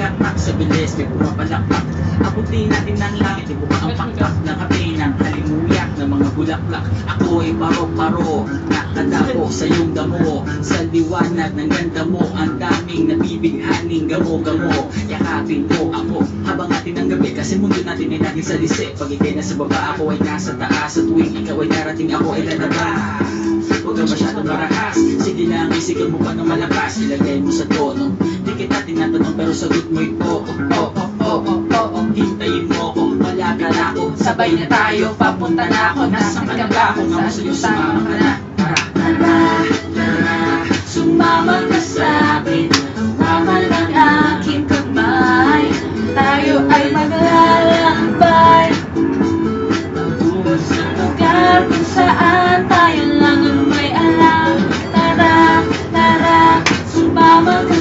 palakpak sa bilis, may pumapalakpak. Abutin natin ng langit, di ba ang pakpak ng kape ng halimuyak ng mga bulaklak. Ako ay paro-paro, nakadako sa iyong damo. Sa liwanag ng ganda mo, ang daming nabibighaning gamo-gamo. Yakapin mo ako habang atin ang gabi, kasi mundo natin ay naging salisi. Pag ikay nasa baba, ako ay nasa taas. Sa tuwing ikaw ay darating, ako ay lalabas. Huwag ka masyadong marahas, sige lang, isigaw mo pa ng malakas. Ilagay mo sa tono, di kita tinatanong pero sagot mo ito. Hintayin mo ko, wala ka na ako. Sabay na tayo, papunta na ako. Nasaan ka ba? Kung ako sa'yo, sumama ka na. Sumama ka sa'kin, hawakan ng aking kamay. Tayo ay maglalakbay patungo sa lugar kung saan tayo lang ang may alam. Tara, tara, sumama ka